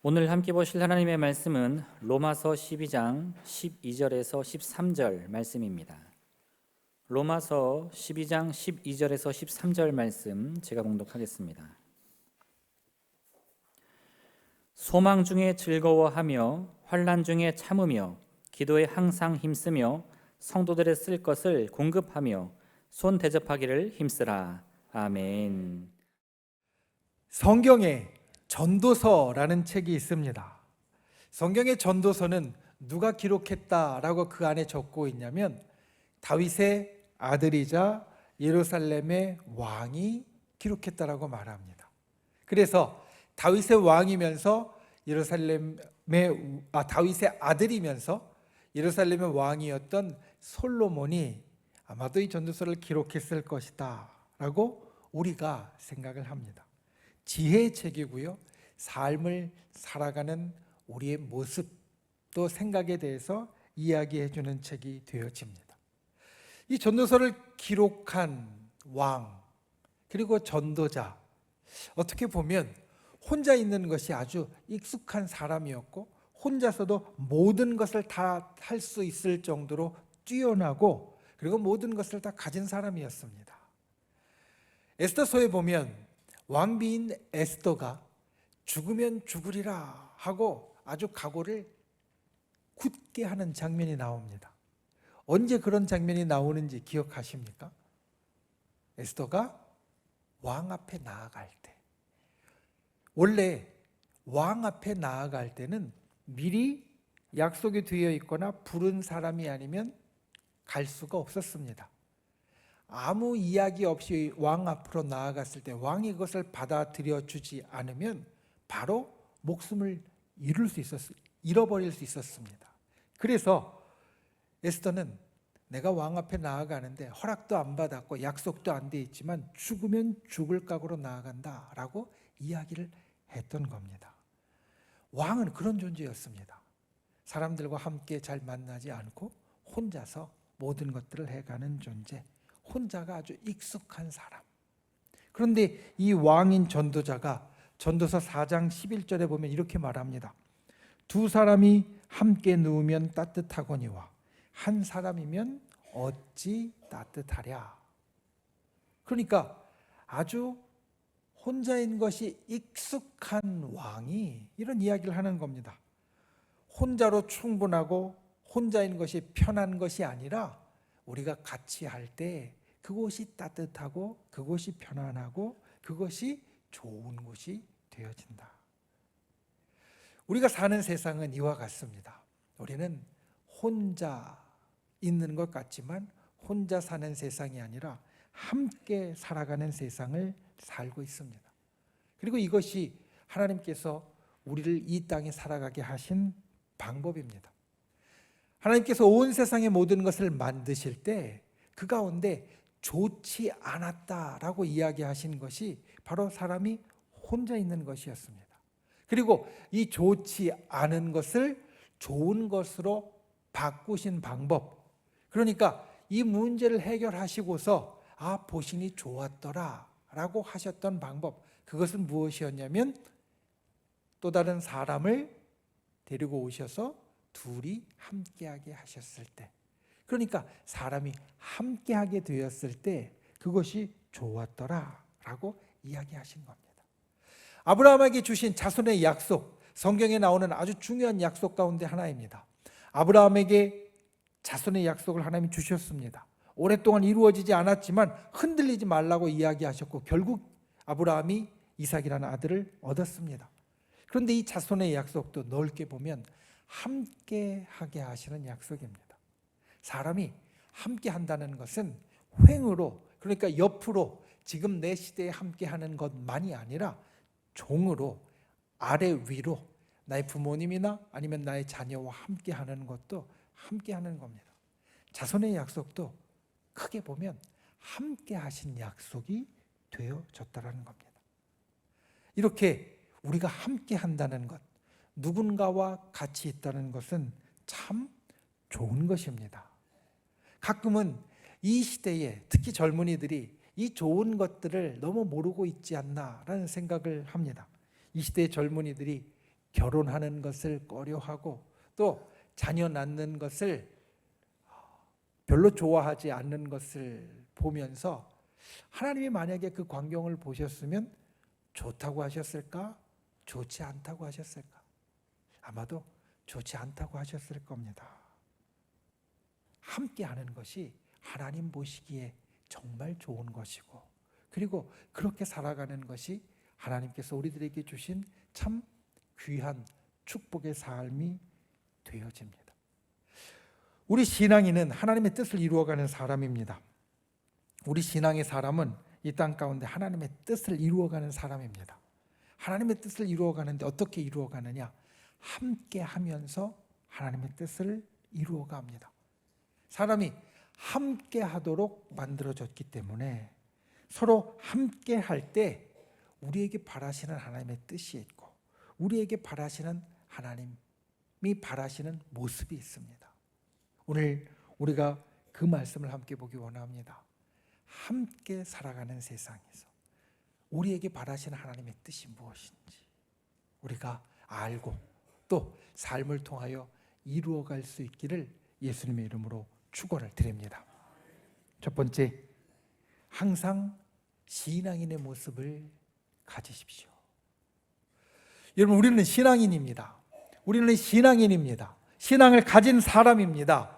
오늘 함께 보실 하나님의 말씀은 로마서 12장 12절에서 13절 말씀입니다. 로마서 12장 12절에서 13절 말씀 제가 봉독하겠습니다. 소망 중에 즐거워하며 환난 중에 참으며 기도에 항상 힘쓰며 성도들의 쓸 것을 공급하며 손 대접하기를 힘쓰라. 아멘. 성경에 전도서라는 책이 있습니다. 성경의 전도서는 누가 기록했다라고 그 안에 적고 있냐면 다윗의 아들이자 예루살렘의 왕이 기록했다라고 말합니다. 그래서 다윗의 왕이면서 다윗의 아들이면서 예루살렘의 왕이었던 솔로몬이 아마도 이 전도서를 기록했을 것이다 라고 우리가 생각을 합니다. 지혜의 책이고요, 삶을 살아가는 우리의 모습 또 생각에 대해서 이야기해 주는 책이 되어집니다. 이 전도서를 기록한 왕 그리고 전도자, 어떻게 보면 혼자 있는 것이 아주 익숙한 사람이었고 혼자서도 모든 것을 다 할 수 있을 정도로 뛰어나고 그리고 모든 것을 다 가진 사람이었습니다. 에스더서에 보면 왕비인 에스더가 죽으면 죽으리라 하고 아주 각오를 굳게 하는 장면이 나옵니다. 언제 그런 장면이 나오는지 기억하십니까? 에스더가 왕 앞에 나아갈 때. 원래 왕 앞에 나아갈 때는 미리 약속이 되어 있거나 부른 사람이 아니면 갈 수가 없었습니다. 아무 이야기 없이 왕 앞으로 나아갔을 때 왕이 그것을 받아들여 주지 않으면 바로 목숨을 잃어버릴 수 있었습니다. 그래서 에스더는 내가 왕 앞에 나아가는데 허락도 안 받았고 약속도 안 돼 있지만 죽으면 죽을 각오로 나아간다라고 이야기를 했던 겁니다. 왕은 그런 존재였습니다. 사람들과 함께 잘 만나지 않고 혼자서 모든 것들을 해가는 존재, 혼자가 아주 익숙한 사람. 그런데 이 왕인 전도자가 전도서 4장 11절에 보면 이렇게 말합니다. 두 사람이 함께 누우면 따뜻하거니와 한 사람이면 어찌 따뜻하랴. 그러니까 아주 혼자인 것이 익숙한 왕이 이런 이야기를 하는 겁니다. 혼자로 충분하고 혼자인 것이 편한 것이 아니라 우리가 같이 할 때 그곳이 따뜻하고 그곳이 편안하고 그것이 좋은 곳이 되어진다. 우리가 사는 세상은 이와 같습니다. 우리는 혼자 있는 것 같지만 혼자 사는 세상이 아니라 함께 살아가는 세상을 살고 있습니다. 그리고 이것이 하나님께서 우리를 이 땅에 살아가게 하신 방법입니다. 하나님께서 온 세상의 모든 것을 만드실 때 그 가운데 좋지 않았다라고 이야기하신 것이 바로 사람이 혼자 있는 것이었습니다. 그리고 이 좋지 않은 것을 좋은 것으로 바꾸신 방법, 그러니까 이 문제를 해결하시고서 보시니 좋았더라 라고 하셨던 방법, 그것은 무엇이었냐면 또 다른 사람을 데리고 오셔서 둘이 함께하게 하셨을 때, 그러니까 사람이 함께하게 되었을 때 그것이 좋았더라 라고 이야기하신 겁니다. 아브라함에게 주신 자손의 약속, 성경에 나오는 아주 중요한 약속 가운데 하나입니다. 아브라함에게 자손의 약속을 하나님이 주셨습니다. 오랫동안 이루어지지 않았지만 흔들리지 말라고 이야기하셨고 결국 아브라함이 이삭이라는 아들을 얻었습니다. 그런데 이 자손의 약속도 넓게 보면 함께 하게 하시는 약속입니다. 사람이 함께 한다는 것은 횡으로, 그러니까 옆으로 지금 내 시대에 함께 하는 것만이 아니라 종으로 아래 위로 나의 부모님이나 아니면 나의 자녀와 함께 하는 것도 함께 하는 겁니다. 자손의 약속도 크게 보면 함께 하신 약속이 되어졌다는 겁니다. 이렇게 우리가 함께 한다는 것, 누군가와 같이 있다는 것은 참 좋은 것입니다. 가끔은 이 시대에 특히 젊은이들이 이 좋은 것들을 너무 모르고 있지 않나라는 생각을 합니다. 이 시대의 젊은이들이 결혼하는 것을 꺼려하고 또 자녀 낳는 것을 별로 좋아하지 않는 것을 보면서 하나님이 만약에 그 광경을 보셨으면 좋다고 하셨을까? 좋지 않다고 하셨을까? 아마도 좋지 않다고 하셨을 겁니다. 함께 하는 것이 하나님 보시기에 정말 좋은 것이고, 그리고 그렇게 살아가는 것이 하나님께서 우리들에게 주신 참 귀한 축복의 삶이 되어집니다. 우리 신앙인은 하나님의 뜻을 이루어가는 사람입니다. 우리 신앙의 사람은 이 땅 가운데 하나님의 뜻을 이루어가는 사람입니다. 하나님의 뜻을 이루어가는데 어떻게 이루어가느냐? 함께 하면서 하나님의 뜻을 이루어갑니다. 사람이 함께 하도록 만들어졌기 때문에 서로 함께 할 때 우리에게 바라시는 하나님의 뜻이 있고 우리에게 바라시는 하나님이 바라시는 모습이 있습니다. 오늘 우리가 그 말씀을 함께 보기 원합니다. 함께 살아가는 세상에서 우리에게 바라시는 하나님의 뜻이 무엇인지 우리가 알고 또 삶을 통하여 이루어갈 수 있기를 예수님의 이름으로 축원을 드립니다. 첫 번째, 항상 신앙인의 모습을 가지십시오. 여러분, 우리는 신앙인입니다. 우리는 신앙인입니다. 신앙을 가진 사람입니다.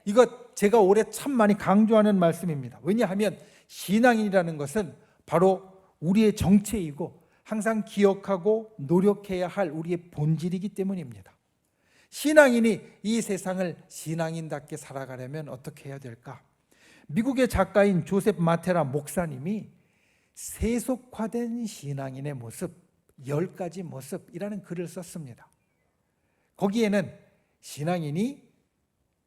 이것 제가 올해 참 많이 강조하는 말씀입니다. 왜냐하면 신앙인이라는 것은 바로 우리의 정체이고 항상 기억하고 노력해야 할 우리의 본질이기 때문입니다. 신앙인이 이 세상을 신앙인답게 살아가려면 어떻게 해야 될까? 미국의 작가인 조셉 마테라 목사님이 세속화된 신앙인의 모습, 10가지 모습이라는 글을 썼습니다. 거기에는 신앙인이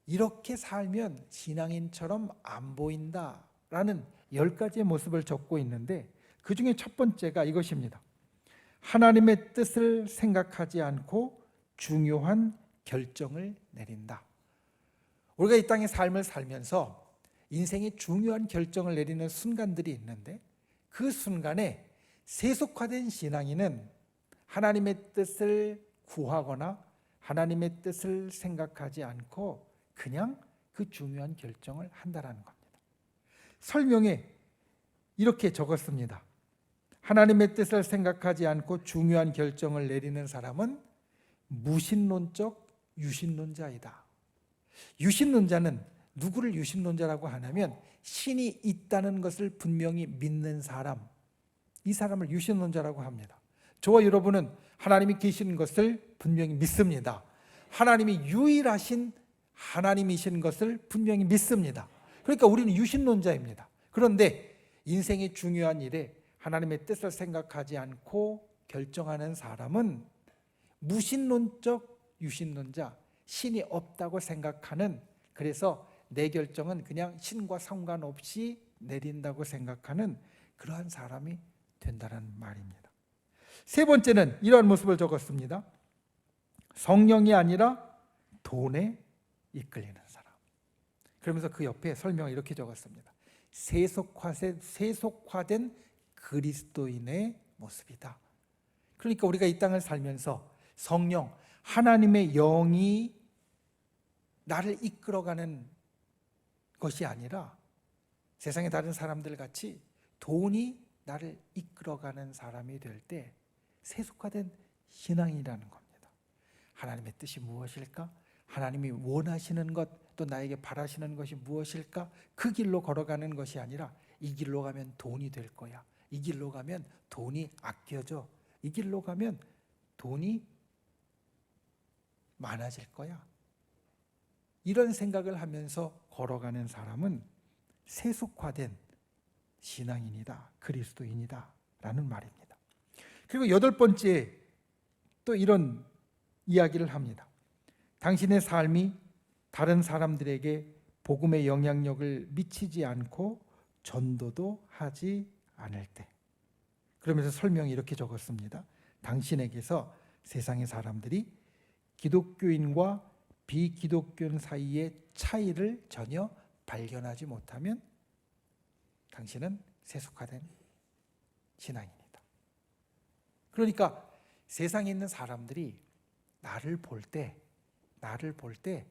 이렇게 살면 신앙인처럼 안 보인다라는 10가지의 모습을 적고 있는데 그 중에 첫 번째가 이것입니다. 하나님의 뜻을 생각하지 않고 중요한 결정을 내린다. 우리가 이 땅의 삶을 살면서 인생의 중요한 결정을 내리는 순간들이 있는데 그 순간에 세속화된 신앙인은 하나님의 뜻을 구하거나 하나님의 뜻을 생각하지 않고 그냥 그 중요한 결정을 한다라는 겁니다. 설명에 이렇게 적었습니다. 하나님의 뜻을 생각하지 않고 중요한 결정을 내리는 사람은 무신론적 유신론자이다. 유신론자는 누구를 유신론자라고 하냐면 신이 있다는 것을 분명히 믿는 사람, 이 사람을 유신론자라고 합니다. 저와 여러분은 하나님이 계시는 것을 분명히 믿습니다. 하나님이 유일하신 하나님이신 것을 분명히 믿습니다. 그러니까 우리는 유신론자입니다. 그런데 인생의 중요한 일에 하나님의 뜻을 생각하지 않고 결정하는 사람은 무신론적 유신론자, 신이 없다고 생각하는, 그래서 내 결정은 그냥 신과 상관없이 내린다고 생각하는 그러한 사람이 된다는 말입니다. 세 번째는 이러한 모습을 적었습니다. 성령이 아니라 돈에 이끌리는 사람. 그러면서 그 옆에 설명을 이렇게 적었습니다. 세속화된 그리스도인의 모습이다. 그러니까 우리가 이 땅을 살면서 성령, 하나님의 영이 나를 이끌어가는 것이 아니라 세상의 다른 사람들 같이 돈이 나를 이끌어가는 사람이 될 때 세속화된 신앙이라는 겁니다. 하나님의 뜻이 무엇일까? 하나님이 원하시는 것, 또 나에게 바라시는 것이 무엇일까? 그 길로 걸어가는 것이 아니라 이 길로 가면 돈이 될 거야. 이 길로 가면 돈이 아껴져. 이 길로 가면 돈이 많아질 거야. 이런 생각을 하면서 걸어가는 사람은 세속화된 신앙인이다, 그리스도인이다 라는 말입니다. 그리고 8번째 또 이런 이야기를 합니다. 당신의 삶이 다른 사람들에게 복음의 영향력을 미치지 않고 전도도 하지 않을 때. 그러면서 설명이 이렇게 적었습니다. 당신에게서 세상의 사람들이 기독교인과 비기독교인 사이의 차이를 전혀 발견하지 못하면 당신은 세속화된 신앙인이다. 그러니까 세상에 있는 사람들이 나를 볼 때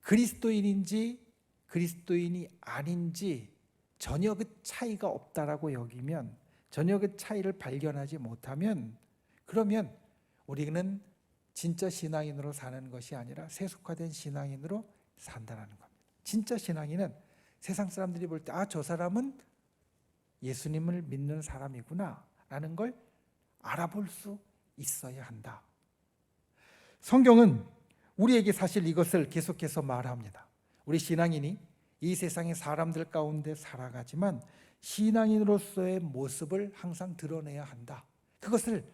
그리스도인인지 그리스도인이 아닌지 전혀 그 차이가 없다라고 여기면, 전혀 그 차이를 발견하지 못하면, 그러면 우리는 진짜 신앙인으로 사는 것이 아니라 세속화된 신앙인으로 산다는 겁니다. 진짜 신앙인은 세상 사람들이 볼 때 저 사람은 예수님을 믿는 사람이구나 라는 걸 알아볼 수 있어야 한다. 성경은 우리에게 사실 이것을 계속해서 말합니다. 우리 신앙인이 이 세상의 사람들 가운데 살아가지만 신앙인으로서의 모습을 항상 드러내야 한다. 그것을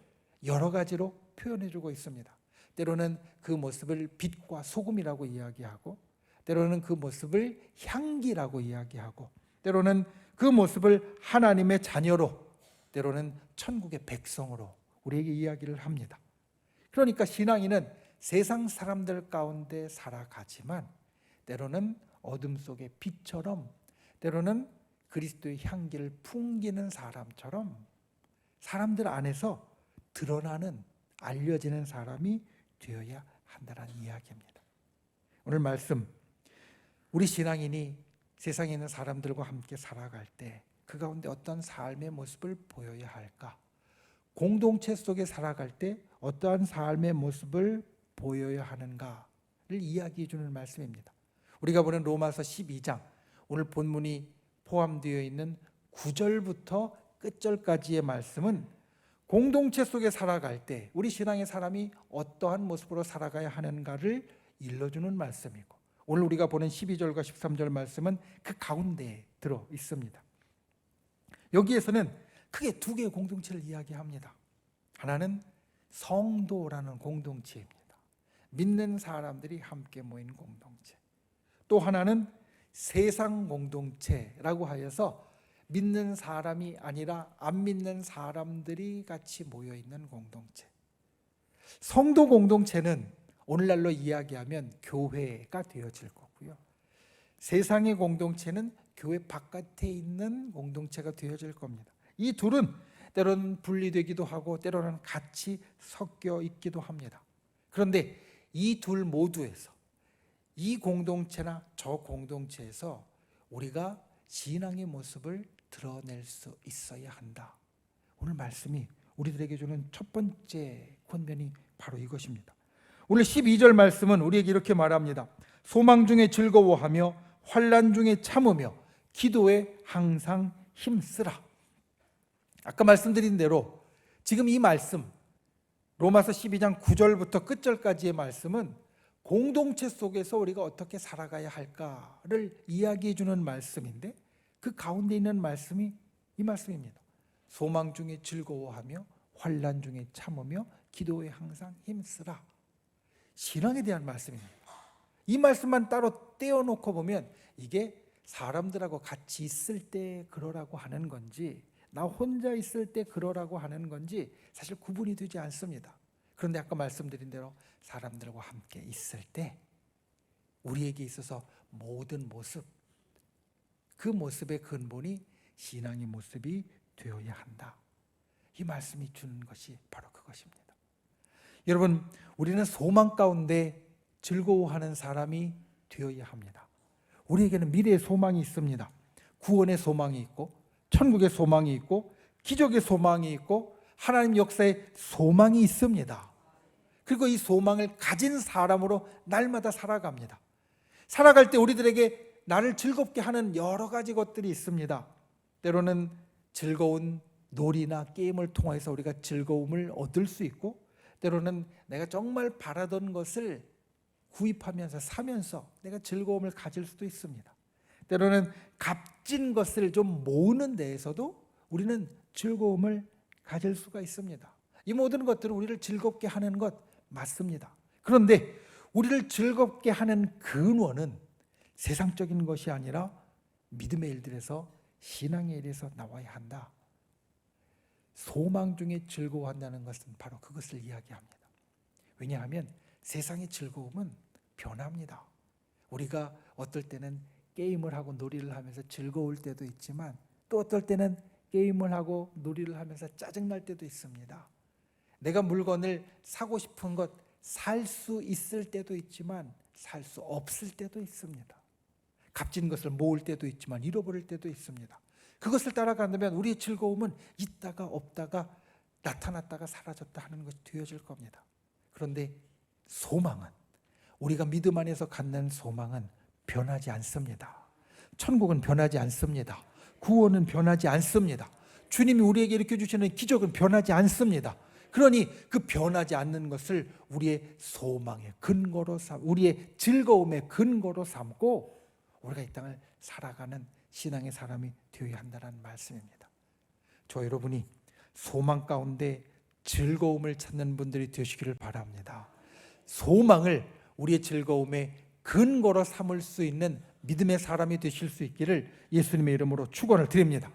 여러 가지로 표현해주고 있습니다. 때로는 그 모습을 빛과 소금이라고 이야기하고, 때로는 그 모습을 향기라고 이야기하고, 때로는 그 모습을 하나님의 자녀로, 때로는 천국의 백성으로 우리에게 이야기를 합니다. 그러니까 신앙인은 세상 사람들 가운데 살아가지만 때로는 어둠 속의 빛처럼, 때로는 그리스도의 향기를 풍기는 사람처럼 사람들 안에서 드러나는, 알려지는 사람이 되어야 한다는 이야기입니다. 오늘 말씀, 우리 신앙인이 세상에 있는 사람들과 함께 살아갈 때 그 가운데 어떤 삶의 모습을 보여야 할까? 공동체 속에 살아갈 때 어떠한 삶의 모습을 보여야 하는가를 이야기해 주는 말씀입니다. 우리가 보는 로마서 12장, 오늘 본문이 포함되어 있는 9절부터 끝절까지의 말씀은 공동체 속에 살아갈 때 우리 신앙의 사람이 어떠한 모습으로 살아가야 하는가를 일러주는 말씀이고, 오늘 우리가 보는 12절과 13절 말씀은 그 가운데에 들어 있습니다. 여기에서는 크게 두 개의 공동체를 이야기합니다. 하나는 성도라는 공동체입니다. 믿는 사람들이 함께 모인 공동체. 또 하나는 세상 공동체라고 하여서 믿는 사람이 아니라 안 믿는 사람들이 같이 모여 있는 공동체. 성도 공동체는 오늘날로 이야기하면 교회가 되어질 거고요. 세상의 공동체는 교회 바깥에 있는 공동체가 되어질 겁니다. 이 둘은 때로는 분리되기도 하고 때로는 같이 섞여 있기도 합니다. 그런데 이 둘 모두에서, 이 공동체나 저 공동체에서 우리가 신앙의 모습을 드러낼 수 있어야 한다. 오늘 말씀이 우리들에게 주는 첫 번째 권면이 바로 이것입니다. 오늘 12절 말씀은 우리에게 이렇게 말합니다. 소망 중에 즐거워하며 환난 중에 참으며 기도에 항상 힘쓰라. 아까 말씀드린 대로 지금 이 말씀, 로마서 12장 9절부터 끝절까지의 말씀은 공동체 속에서 우리가 어떻게 살아가야 할까를 이야기해 주는 말씀인데, 그 가운데 있는 말씀이 이 말씀입니다. 소망 중에 즐거워하며 환난 중에 참으며 기도에 항상 힘쓰라. 신앙에 대한 말씀입니다. 이 말씀만 따로 떼어놓고 보면 이게 사람들하고 같이 있을 때 그러라고 하는 건지, 나 혼자 있을 때 그러라고 하는 건지 사실 구분이 되지 않습니다. 그런데 아까 말씀드린 대로 사람들과 함께 있을 때 우리에게 있어서 모든 모습, 그 모습의 근본이 신앙의 모습이 되어야 한다. 이 말씀이 주는 것이 바로 그것입니다. 여러분, 우리는 소망 가운데 즐거워하는 사람이 되어야 합니다. 우리에게는 미래의 소망이 있습니다. 구원의 소망이 있고, 천국의 소망이 있고, 기적의 소망이 있고, 하나님 역사의 소망이 있습니다. 그리고 이 소망을 가진 사람으로 날마다 살아갑니다. 살아갈 때 우리들에게 나를 즐겁게 하는 여러 가지 것들이 있습니다. 때로는 즐거운 놀이나 게임을 통해서 우리가 즐거움을 얻을 수 있고, 때로는 내가 정말 바라던 것을 구입하면서 사면서 내가 즐거움을 가질 수도 있습니다. 때로는 값진 것을 좀 모으는 데에서도 우리는 즐거움을 가질 수가 있습니다. 이 모든 것들은 우리를 즐겁게 하는 것 맞습니다. 그런데 우리를 즐겁게 하는 근원은 세상적인 것이 아니라 믿음의 일들에서, 신앙의 일에서 나와야 한다. 소망 중에 즐거워한다는 것은 바로 그것을 이야기합니다. 왜냐하면 세상의 즐거움은 변합니다. 우리가 어떨 때는 게임을 하고 놀이를 하면서 즐거울 때도 있지만, 또 어떨 때는 게임을 하고 놀이를 하면서 짜증날 때도 있습니다. 내가 물건을 사고 싶은 것, 살 수 있을 때도 있지만 살 수 없을 때도 있습니다. 값진 것을 모을 때도 있지만 잃어버릴 때도 있습니다. 그것을 따라간다면 우리의 즐거움은 있다가 없다가 나타났다가 사라졌다 하는 것이 되어질 겁니다. 그런데 소망은, 우리가 믿음 안에서 갖는 소망은 변하지 않습니다. 천국은 변하지 않습니다. 구원은 변하지 않습니다. 주님이 우리에게 일으켜 주시는 기적은 변하지 않습니다. 그러니 그 변하지 않는 것을 우리의 소망의 근거로 우리의 즐거움의 근거로 삼고 우리가 이 땅을 살아가는 신앙의 사람이 되어야 한다는 말씀입니다. 저 여러분이 소망 가운데 즐거움을 찾는 분들이 되시기를 바랍니다. 소망을 우리의 즐거움의 근거로 삼을 수 있는 믿음의 사람이 되실 수 있기를 예수님의 이름으로 축원을 드립니다.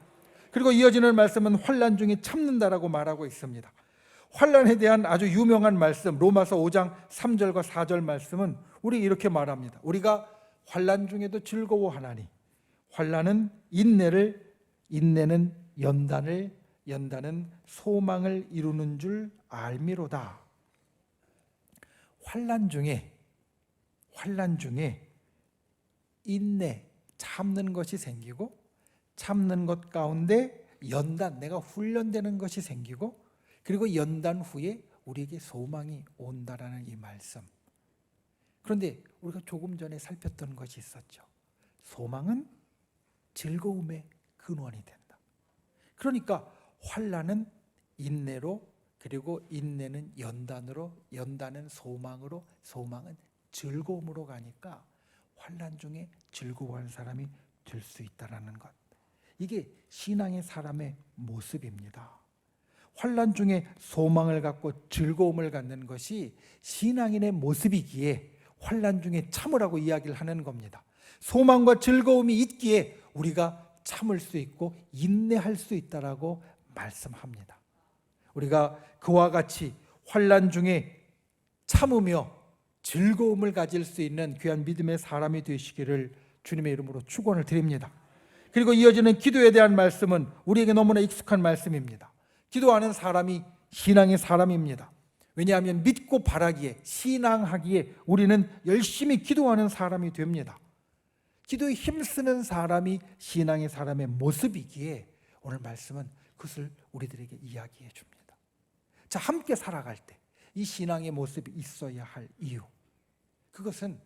그리고 이어지는 말씀은 환난 중에 참는다라고 말하고 있습니다. 환난에 대한 아주 유명한 말씀, 로마서 5장 3절과 4절 말씀은 우리 이렇게 말합니다. 우리가 환난 중에도 즐거워하나니 환난은 인내를, 인내는 연단을, 연단은 소망을 이루는 줄 알미로다. 환난 중에 인내, 참는 것이 생기고 참는 것 가운데 연단, 내가 훈련되는 것이 생기고 그리고 연단 후에 우리에게 소망이 온다라는 이 말씀. 그런데 우리가 조금 전에 살폈던 것이 있었죠. 소망은 즐거움의 근원이 된다. 그러니까 환난은 인내로, 그리고 인내는 연단으로, 연단은 소망으로, 소망은 즐거움으로 가니까 환난 중에 즐거워하는 사람이 될 수 있다라는 것. 이게 신앙의 사람의 모습입니다. 환난 중에 소망을 갖고 즐거움을 갖는 것이 신앙인의 모습이기에 환난 중에 참으라고 이야기를 하는 겁니다. 소망과 즐거움이 있기에 우리가 참을 수 있고 인내할 수 있다라고 말씀합니다. 우리가 그와 같이 환난 중에 참으며 즐거움을 가질 수 있는 귀한 믿음의 사람이 되시기를 주님의 이름으로 축원을 드립니다. 그리고 이어지는 기도에 대한 말씀은 우리에게 너무나 익숙한 말씀입니다. 기도하는 사람이 신앙의 사람입니다. 왜냐하면 믿고 바라기에, 신앙하기에 우리는 열심히 기도하는 사람이 됩니다. 기도에 힘쓰는 사람이 신앙의 사람의 모습이기에 오늘 말씀은 그것을 우리들에게 이야기해 줍니다. 자, 함께 살아갈 때 이 신앙의 모습이 있어야 할 이유, 그것은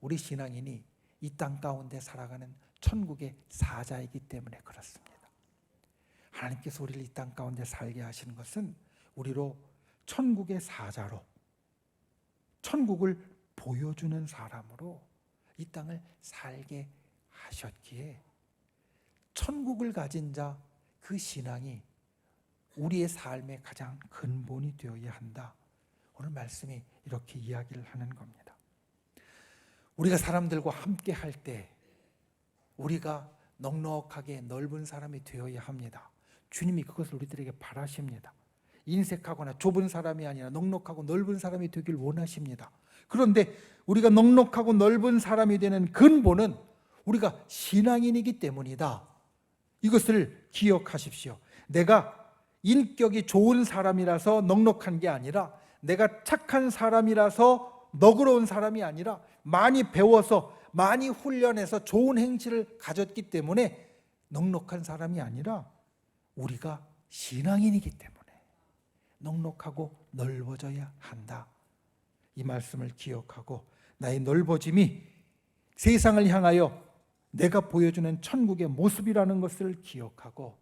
우리 신앙인이 이 땅 가운데 살아가는 천국의 사자이기 때문에 그렇습니다. 하나님께서 우리를 이 땅 가운데 살게 하시는 것은 우리로 천국의 사자로, 천국을 보여주는 사람으로 이 땅을 살게 하셨기에 천국을 가진 자, 그 신앙이 우리의 삶의 가장 근본이 되어야 한다. 오늘 말씀이 이렇게 이야기를 하는 겁니다. 우리가 사람들과 함께 할 때 우리가 넉넉하게 넓은 사람이 되어야 합니다. 주님이 그것을 우리들에게 바라십니다. 인색하거나 좁은 사람이 아니라 넉넉하고 넓은 사람이 되길 원하십니다. 그런데 우리가 넉넉하고 넓은 사람이 되는 근본은 우리가 신앙인이기 때문이다. 이것을 기억하십시오. 내가 인격이 좋은 사람이라서 넉넉한 게 아니라, 내가 착한 사람이라서 너그러운 사람이 아니라, 많이 배워서 많이 훈련해서 좋은 행실을 가졌기 때문에 넉넉한 사람이 아니라 우리가 신앙인이기 때문에 넉넉하고 넓어져야 한다. 이 말씀을 기억하고 나의 넓어짐이 세상을 향하여 내가 보여주는 천국의 모습이라는 것을 기억하고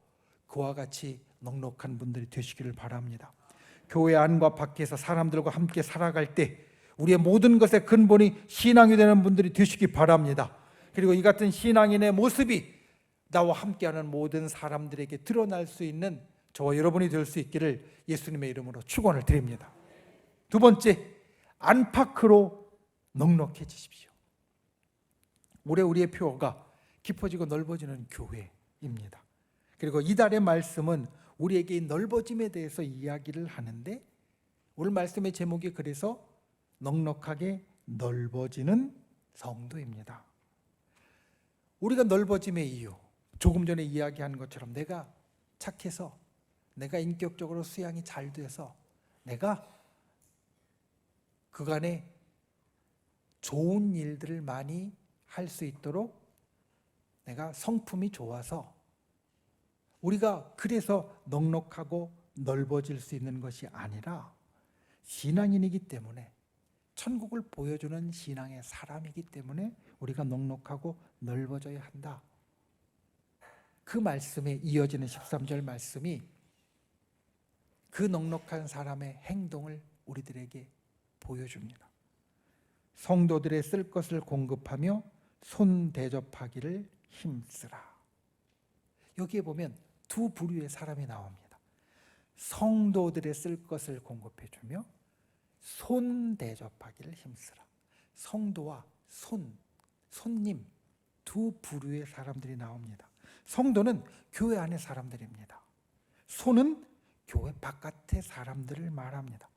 그와 같이 넉넉한 분들이 되시기를 바랍니다. 교회 안과 밖에서 사람들과 함께 살아갈 때 우리의 모든 것의 근본이 신앙이 되는 분들이 되시기 바랍니다. 그리고 이 같은 신앙인의 모습이 나와 함께하는 모든 사람들에게 드러날 수 있는 저와 여러분이 될 수 있기를 예수님의 이름으로 축원을 드립니다. 두 번째, 안팎으로 넉넉해지십시오. 올해 우리의 표어가 깊어지고 넓어지는 교회입니다. 그리고 이달의 말씀은 우리에게 이 넓어짐에 대해서 이야기를 하는데, 오늘 말씀의 제목이 그래서 넉넉하게 넓어지는 성도입니다. 우리가 넓어짐의 이유, 조금 전에 이야기한 것처럼 내가 착해서, 내가 인격적으로 수양이 잘 돼서, 내가 그간에 좋은 일들을 많이 할 수 있도록 내가 성품이 좋아서 우리가 그래서 넉넉하고 넓어질 수 있는 것이 아니라 신앙인이기 때문에 천국을 보여주는 신앙의 사람이기 때문에 우리가 넉넉하고 넓어져야 한다. 그 말씀에 이어지는 13절 말씀이 그 넉넉한 사람의 행동을 우리들에게 보여줍니다. 성도들의 쓸 것을 공급하며 손 대접하기를 힘쓰라. 여기에 보면 두 부류의 사람이 나옵니다. 성도들의 쓸 것을 공급해주며 손 대접하기를 힘쓰라. 성도와 손님 두 부류의 사람들이 나옵니다. 성도는 교회 안의 사람들입니다. 손은 교회 바깥의 사람들을 말합니다.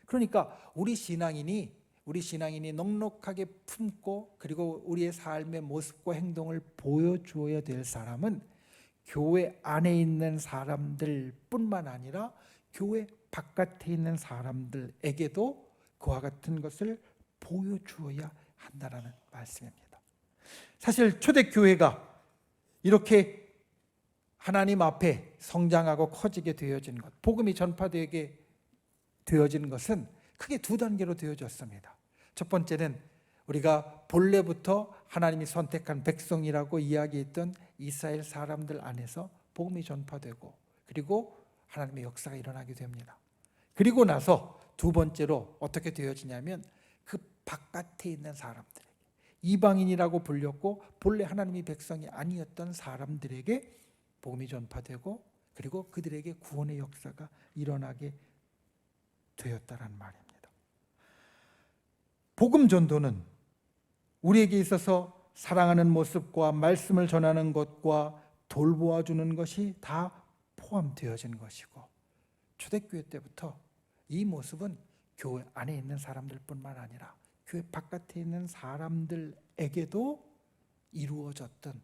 그러니까 우리 신앙인이 넉넉하게 품고 그리고 우리의 삶의 모습과 행동을 보여주어야 될 사람은 교회 안에 있는 사람들 뿐만 아니라 교회 바깥에 있는 사람들에게도 그와 같은 것을 보여주어야 한다는 말씀입니다. 사실 초대교회가 이렇게 하나님 앞에 성장하고 커지게 되어진 것, 복음이 전파되게 되어진 것은 크게 두 단계로 되어졌습니다. 첫 번째는 우리가 본래부터 하나님이 선택한 백성이라고 이야기했던 이스라엘 사람들 안에서 복음이 전파되고 그리고 하나님의 역사가 일어나게 됩니다. 그리고 나서 두 번째로 어떻게 되어지냐면 그 바깥에 있는 사람들에게, 이방인이라고 불렸고 본래 하나님의 백성이 아니었던 사람들에게 복음이 전파되고 그리고 그들에게 구원의 역사가 일어나게 되었다는 말입니다. 복음 전도는 우리에게 있어서 사랑하는 모습과 말씀을 전하는 것과 돌보아 주는 것이 다 포함되어진 것이고, 초대교회 때부터 이 모습은 교회 안에 있는 사람들뿐만 아니라 교회 바깥에 있는 사람들에게도 이루어졌던,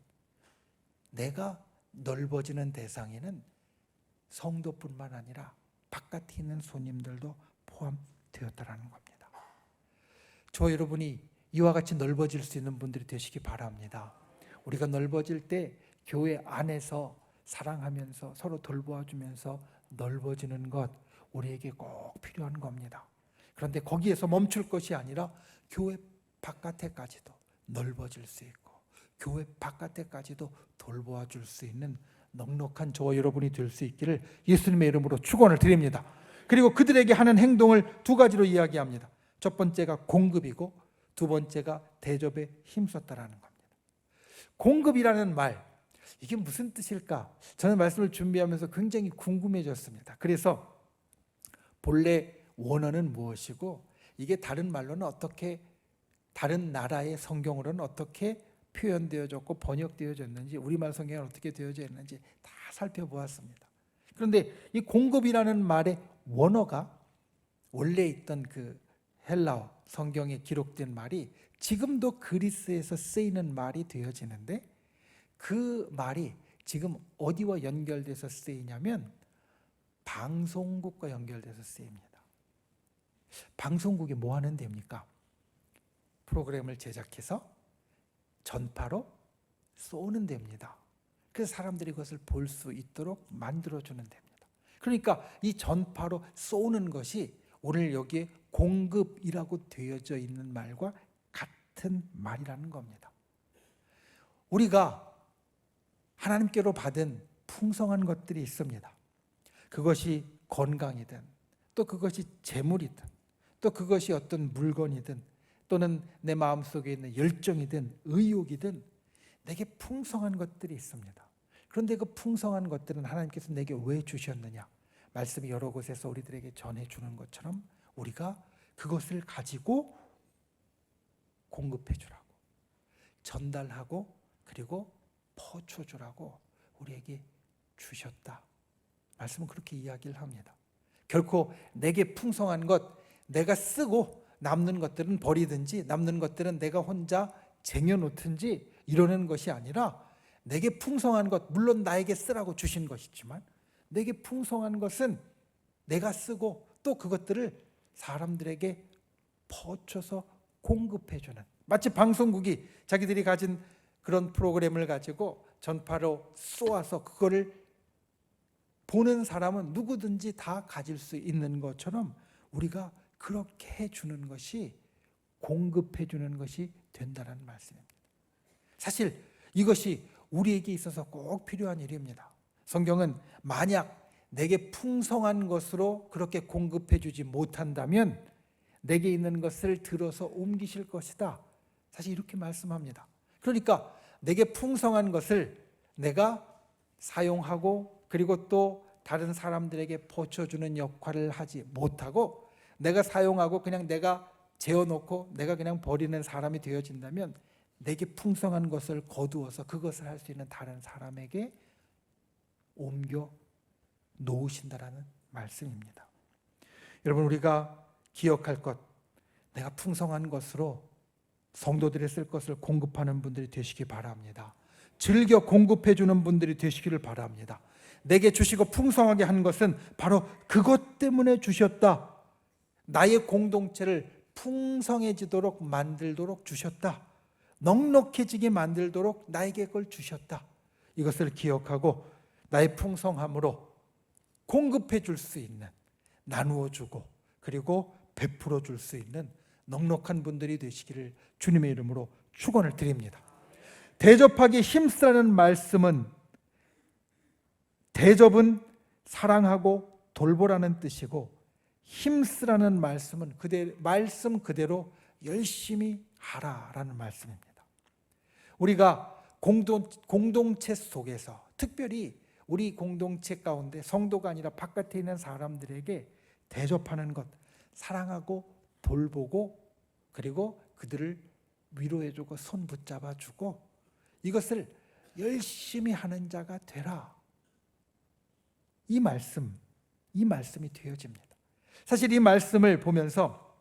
내가 넓어지는 대상에는 성도뿐만 아니라 바깥에 있는 손님들도 포함되었다는 겁니다. 저 여러분이 이와 같이 넓어질 수 있는 분들이 되시기 바랍니다. 우리가 넓어질 때 교회 안에서 사랑하면서 서로 돌보아주면서 넓어지는 것, 우리에게 꼭 필요한 겁니다. 그런데 거기에서 멈출 것이 아니라 교회 바깥에까지도 넓어질 수 있고 교회 바깥에까지도 돌보아 줄 수 있는 넉넉한 저와 여러분이 될 수 있기를 예수님의 이름으로 축원을 드립니다. 그리고 그들에게 하는 행동을 두 가지로 이야기합니다. 첫 번째가 공급이고 두 번째가 대접에 힘썼다라는 겁니다. 공급이라는 말, 이게 무슨 뜻일까? 저는 말씀을 준비하면서 굉장히 궁금해졌습니다. 그래서 본래 원어는 무엇이고 이게 다른 말로는 어떻게, 다른 나라의 성경으로는 어떻게 표현되어졌고 번역되어졌는지, 우리말 성경은 어떻게 되어져 있는지 다 살펴보았습니다. 그런데 이 공급이라는 말의 원어가 원래 있던 그 헬라어 성경에 기록된 말이 지금도 그리스에서 쓰이는 말이 되어지는데, 그 말이 지금 어디와 연결돼서 쓰이냐면 방송국과 연결돼서 쓰입니다. 방송국이 뭐 하는 데입니까? 프로그램을 제작해서 전파로 쏘는 데입니다. 그래서 사람들이 그것을 볼 수 있도록 만들어주는 데입니다. 그러니까 이 전파로 쏘는 것이 오늘 여기에 공급이라고 되어져 있는 말과 같은 말이라는 겁니다. 우리가 하나님께로 받은 풍성한 것들이 있습니다. 그것이 건강이든 또 그것이 재물이든 또 그것이 어떤 물건이든 또는 내 마음속에 있는 열정이든 의욕이든 내게 풍성한 것들이 있습니다. 그런데 그 풍성한 것들은 하나님께서 내게 왜 주셨느냐? 말씀이 여러 곳에서 우리들에게 전해주는 것처럼 우리가 그것을 가지고 공급해 주라고, 전달하고 그리고 퍼쳐주라고 우리에게 주셨다. 말씀은 그렇게 이야기를 합니다. 결코 내게 풍성한 것, 내가 쓰고 남는 것들은 버리든지 남는 것들은 내가 혼자 쟁여놓든지 이러는 것이 아니라, 내게 풍성한 것, 물론 나에게 쓰라고 주신 것이지만 내게 풍성한 것은 내가 쓰고 또 그것들을 사람들에게 퍼쳐서 공급해주는, 마치 방송국이 자기들이 가진 그런 프로그램을 가지고 전파로 쏘아서 그거를 보는 사람은 누구든지 다 가질 수 있는 것처럼 우리가 그렇게 해주는 것이, 공급해주는 것이 된다는 말씀입니다. 사실 이것이 우리에게 있어서 꼭 필요한 일입니다. 성경은 만약 내게 풍성한 것으로 그렇게 공급해주지 못한다면 내게 있는 것을 들어서 옮기실 것이다, 사실 이렇게 말씀합니다. 그러니까 내게 풍성한 것을 내가 사용하고 그리고 또 다른 사람들에게 퍼쳐주는 역할을 하지 못하고 내가 사용하고 그냥 내가 재워놓고 내가 그냥 버리는 사람이 되어진다면 내게 풍성한 것을 거두어서 그것을 할 수 있는 다른 사람에게 옮겨 놓으신다라는 말씀입니다. 여러분, 우리가 기억할 것, 내가 풍성한 것으로 성도들이 쓸 것을 공급하는 분들이 되시기 바랍니다. 즐겨 공급해 주는 분들이 되시기를 바랍니다. 내게 주시고 풍성하게 한 것은 바로 그것 때문에 주셨다. 나의 공동체를 풍성해지도록 만들도록 주셨다. 넉넉해지게 만들도록 나에게 그걸 주셨다. 이것을 기억하고 나의 풍성함으로 공급해 줄 수 있는, 나누어 주고 그리고 베풀어 줄 수 있는 넉넉한 분들이 되시기를 주님의 이름으로 축원을 드립니다. 대접하기 힘쓰라는 말씀은, 대접은 사랑하고 돌보라는 뜻이고 힘쓰라는 말씀은 말씀 그대로 열심히 하라라는 말씀입니다. 우리가 공동체 속에서, 특별히 우리 공동체 가운데 성도가 아니라 바깥에 있는 사람들에게 대접하는 것, 사랑하고 돌보고 그리고 그들을 위로해주고 손 붙잡아주고 이것을 열심히 하는 자가 되라, 이 말씀이 되어집니다. 사실 이 말씀을 보면서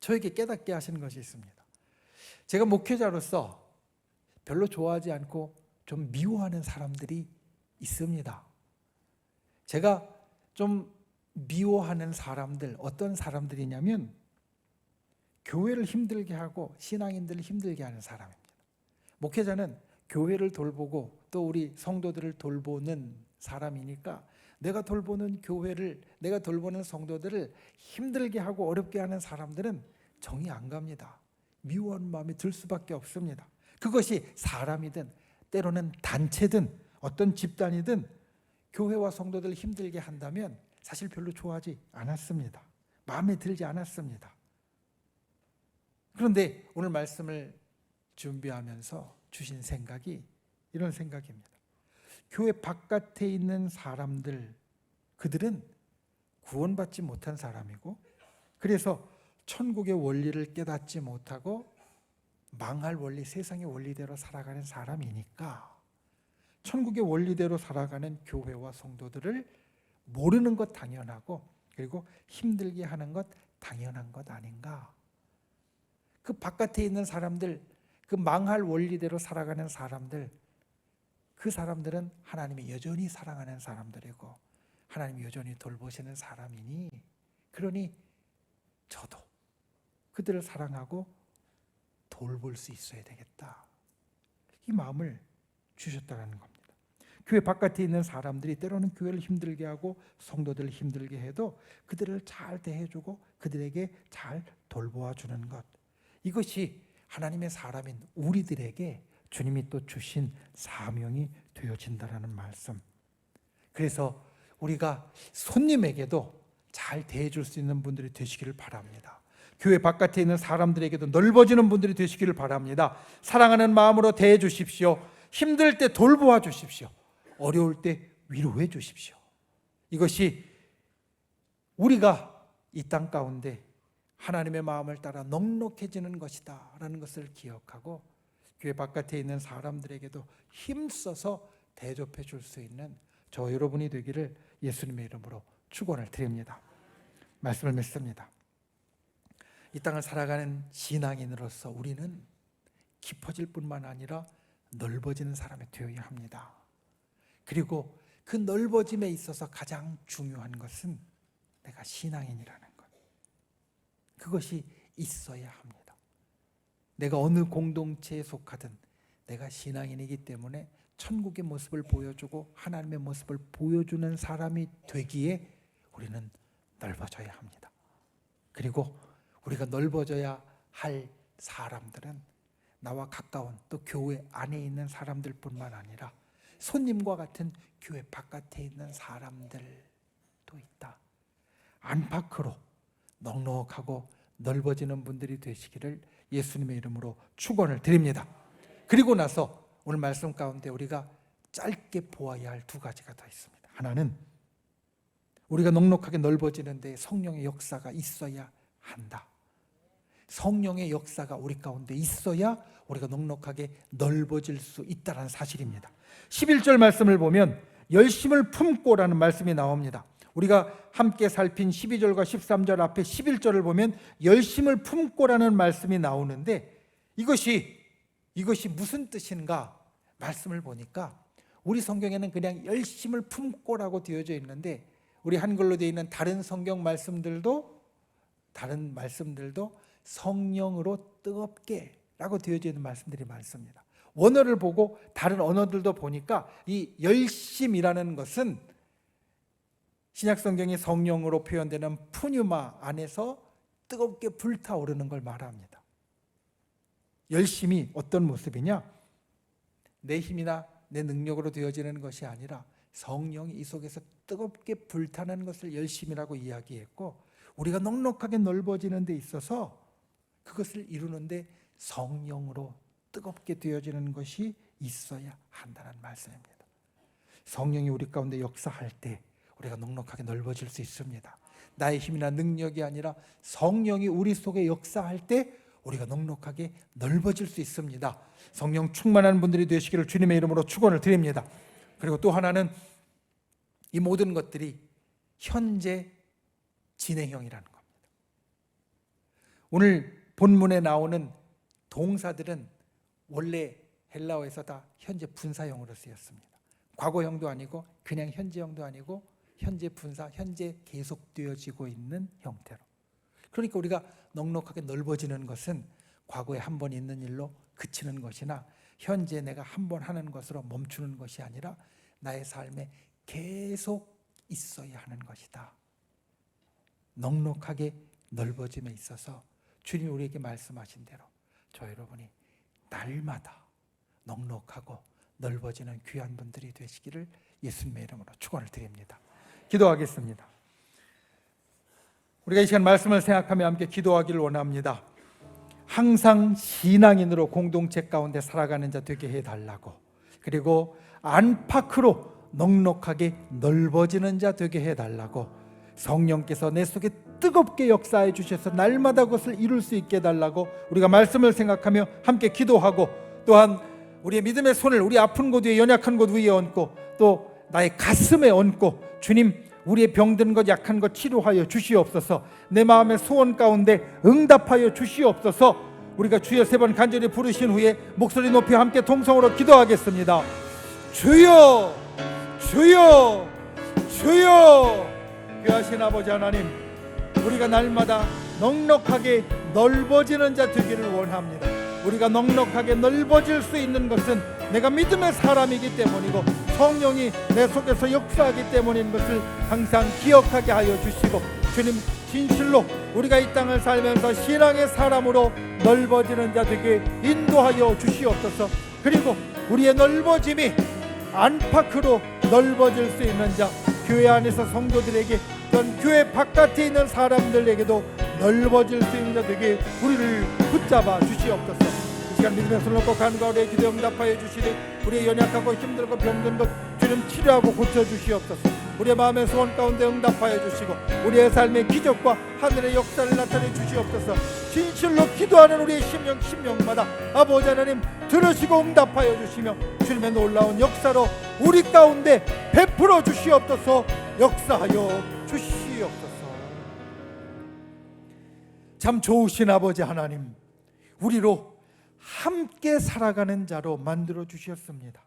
저에게 깨닫게 하시는 것이 있습니다. 제가 목회자로서 별로 좋아하지 않고 좀 미워하는 사람들이 있습니다. 제가 좀 미워하는 사람들, 어떤 사람들이냐면 교회를 힘들게 하고 신앙인들을 힘들게 하는 사람입니다. 목회자는 교회를 돌보고 또 우리 성도들을 돌보는 사람이니까 내가 돌보는 교회를, 내가 돌보는 성도들을 힘들게 하고 어렵게 하는 사람들은 정이 안 갑니다. 미워하는 마음이 들 수밖에 없습니다. 그것이 사람이든 때로는 단체든 어떤 집단이든 교회와 성도들을 힘들게 한다면 사실 별로 좋아하지 않았습니다. 마음에 들지 않았습니다. 그런데 오늘 말씀을 준비하면서 주신 생각이 이런 생각입니다. 교회 바깥에 있는 사람들, 그들은 구원받지 못한 사람이고 그래서 천국의 원리를 깨닫지 못하고 망할 원리, 세상의 원리대로 살아가는 사람이니까 천국의 원리대로 살아가는 교회와 성도들을 모르는 것 당연하고 그리고 힘들게 하는 것 당연한 것 아닌가. 그 바깥에 있는 사람들, 그 망할 원리대로 살아가는 사람들, 그 사람들은 하나님이 여전히 사랑하는 사람들이고 하나님이 여전히 돌보시는 사람이니, 그러니 저도 그들을 사랑하고 돌볼 수 있어야 되겠다, 이 마음을 주셨다는 겁니다. 교회 바깥에 있는 사람들이 때로는 교회를 힘들게 하고 성도들을 힘들게 해도 그들을 잘 대해주고 그들에게 잘 돌보아 주는 것, 이것이 하나님의 사람인 우리들에게 주님이 또 주신 사명이 되어진다라는 말씀. 그래서 우리가 손님에게도 잘 대해줄 수 있는 분들이 되시기를 바랍니다. 교회 바깥에 있는 사람들에게도 넓어지는 분들이 되시기를 바랍니다. 사랑하는 마음으로 대해 주십시오. 힘들 때 돌보아 주십시오. 어려울 때 위로해 주십시오. 이것이 우리가 이 땅 가운데 하나님의 마음을 따라 넉넉해지는 것이다 라는 것을 기억하고 교회 바깥에 있는 사람들에게도 힘써서 대접해 줄 수 있는 저 여러분이 되기를 예수님의 이름으로 축원을 드립니다. 말씀을 맺습니다. 이 땅을 살아가는 신앙인으로서 우리는 깊어질 뿐만 아니라 넓어지는 사람이 되어야 합니다. 그리고 그 넓어짐에 있어서 가장 중요한 것은 내가 신앙인이라는 것, 그것이 있어야 합니다. 내가 어느 공동체에 속하든 내가 신앙인이기 때문에 천국의 모습을 보여주고 하나님의 모습을 보여주는 사람이 되기에 우리는 넓어져야 합니다. 그리고 우리가 넓어져야 할 사람들은 나와 가까운 또 교회 안에 있는 사람들뿐만 아니라 손님과 같은 교회 바깥에 있는 사람들도 있다. 안팎으로 넉넉하고 넓어지는 분들이 되시기를 예수님의 이름으로 축원을 드립니다. 그리고 나서 오늘 말씀 가운데 우리가 짧게 보아야 할 두 가지가 더 있습니다. 하나는 우리가 넉넉하게 넓어지는 데 성령의 역사가 있어야 한다. 성령의 역사가 우리 가운데 있어야 우리가 넉넉하게 넓어질 수 있다는 사실입니다. 11절 말씀을 보면 열심을 품고라는 말씀이 나옵니다. 우리가 함께 살핀 12절과 13절 앞에 11절을 보면 열심을 품고라는 말씀이 나오는데 이것이 무슨 뜻인가 말씀을 보니까 우리 성경에는 그냥 열심을 품고라고 되어져 있는데 우리 한글로 되어 있는 다른 성경 말씀들도 성령으로 뜨겁게 라고 되어져 있는 말씀들이 많습니다. 원어를 보고 다른 언어들도 보니까 이 열심이라는 것은 신약성경이 성령으로 표현되는 푸뉴마 안에서 뜨겁게 불타오르는 걸 말합니다. 열심이 어떤 모습이냐? 내 힘이나 내 능력으로 되어지는 것이 아니라 성령이 이 속에서 뜨겁게 불타는 것을 열심이라고 이야기했고 우리가 넉넉하게 넓어지는 데 있어서 그것을 이루는데 성령으로 뜨겁게 되어지는 것이 있어야 한다는 말씀입니다. 성령이 우리 가운데 역사할 때 우리가 넉넉하게 넓어질 수 있습니다. 나의 힘이나 능력이 아니라 성령이 우리 속에 역사할 때 우리가 넉넉하게 넓어질 수 있습니다. 성령 충만한 분들이 되시기를 주님의 이름으로 축원을 드립니다. 그리고 또 하나는 이 모든 것들이 현재 진행형이라는 겁니다. 오늘 본문에 나오는 동사들은 원래 헬라어에서 다 현재 분사형으로 쓰였습니다. 과거형도 아니고 그냥 현재형도 아니고 현재 분사, 현재 계속되어지고 있는 형태로. 그러니까 우리가 넉넉하게 넓어지는 것은 과거에 한 번 있는 일로 그치는 것이나 현재 내가 한 번 하는 것으로 멈추는 것이 아니라 나의 삶에 계속 있어야 하는 것이다. 넉넉하게 넓어짐에 있어서 주님이 우리에게 말씀하신 대로 저 여러분이 날마다 넉넉하고 넓어지는 귀한 분들이 되시기를 예수님의 이름으로 축원을 드립니다. 기도하겠습니다. 우리가 이 시간 말씀을 생각하며 함께 기도하기를 원합니다. 항상 신앙인으로 공동체 가운데 살아가는 자 되게 해달라고, 그리고 안팎으로 넉넉하게 넓어지는 자 되게 해달라고, 성령께서 내 속에 뜨겁게 역사해 주셔서 날마다 그것을 이룰 수 있게 해달라고 우리가 말씀을 생각하며 함께 기도하고, 또한 우리의 믿음의 손을 우리 아픈 곳 위에, 연약한 곳 위에 얹고 또 나의 가슴에 얹고, 주님 우리의 병든 것 약한 것 치료하여 주시옵소서. 내 마음의 소원 가운데 응답하여 주시옵소서. 우리가 주여 3번 간절히 부르신 후에 목소리 높이 함께 동성으로 기도하겠습니다. 주여 주여 주여. 귀하신 아버지 하나님, 우리가 날마다 넉넉하게 넓어지는 자 되기를 원합니다. 우리가 넉넉하게 넓어질 수 있는 것은 내가 믿음의 사람이기 때문이고 성령이 내 속에서 역사하기 때문인 것을 항상 기억하게 하여 주시고, 주님 진실로 우리가 이 땅을 살면서 신앙의 사람으로 넓어지는 자 되게 인도하여 주시옵소서. 그리고 우리의 넓어짐이 안팎으로 넓어질 수 있는 자, 교회 안에서 성도들에게 또한 교회 바깥에 있는 사람들에게도 넓어질 수 있는 자 되게 우리를 붙잡아 주시옵소서. 이 시간 믿음의 손을 꼭 간과 우리의 기도 응답하여 주시되 우리의 연약하고 힘들고 병든 것 주님 치료하고 고쳐주시옵소서. 우리의 마음의 소원 가운데 응답하여 주시고 우리의 삶의 기적과 하늘의 역사를 나타내 주시옵소서. 진실로 기도하는 우리의 심령마다 아버지 하나님 들으시고 응답하여 주시며 주님의 놀라운 역사로 우리 가운데 베풀어 주시옵소서. 역사하여 주시옵소서. 참 좋으신 아버지 하나님, 우리로 함께 살아가는 자로 만들어 주셨습니다.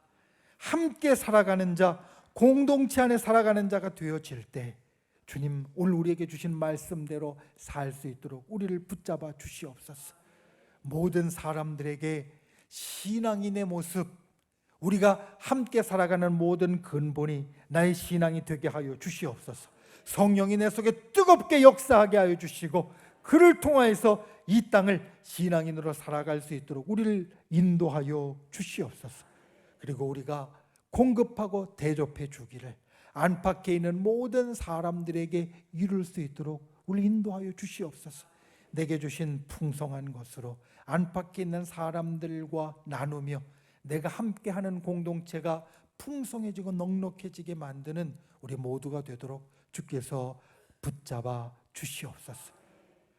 함께 살아가는 자, 공동체 안에 살아가는 자가 되어질 때 주님, 오늘 우리에게 주신 말씀대로 살 수 있도록 우리를 붙잡아 주시옵소서. 모든 사람들에게 신앙인의 모습, 우리가 함께 살아가는 모든 근본이 나의 신앙이 되게 하여 주시옵소서. 성령이 내 속에 뜨겁게 역사하게 하여 주시고 그를 통하여서 이 땅을 신앙인으로 살아갈 수 있도록 우리를 인도하여 주시옵소서. 그리고 우리가 공급하고 대접해 주기를 안팎에 있는 모든 사람들에게 이룰 수 있도록 우리 인도하여 주시옵소서. 내게 주신 풍성한 것으로 안팎에 있는 사람들과 나누며 내가 함께하는 공동체가 풍성해지고 넉넉해지게 만드는 우리 모두가 되도록 주께서 붙잡아 주시옵소서.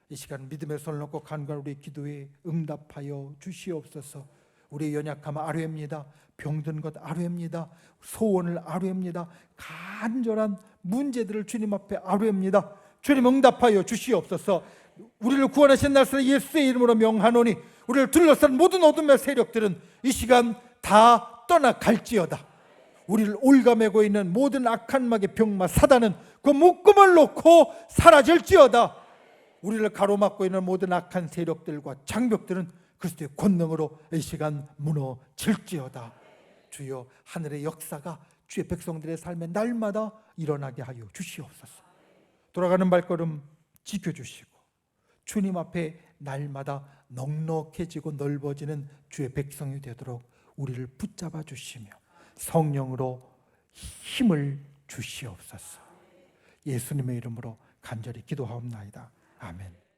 이 시간 믿음의 손을 놓고 간구하는 우리 기도에 응답하여 주시옵소서. 우리의 연약함 아뢰옵니다. 병든 것 아뢰옵니다. 소원을 아뢰옵니다. 간절한 문제들을 주님 앞에 아뢰옵니다. 주님 응답하여 주시옵소서. 우리를 구원하신 나사렛 예수의 이름으로 명하노니 우리를 둘러싼 모든 어둠의 세력들은 이 시간 다 떠나갈지어다. 우리를 올가매고 있는 모든 악한 마귀 병마 사단은 그 묶음을 놓고 사라질지어다. 우리를 가로막고 있는 모든 악한 세력들과 장벽들은 그리스도의 권능으로 이 시간 무너질지어다. 주여, 하늘의 역사가 주의 백성들의 삶에 날마다 일어나게 하여 주시옵소서. 돌아가는 발걸음 지켜주시고 주님 앞에 날마다 넉넉해지고 넓어지는 주의 백성이 되도록 우리를 붙잡아 주시며 성령으로 힘을 주시옵소서. 예수님의 이름으로 간절히 기도하옵나이다. 아멘.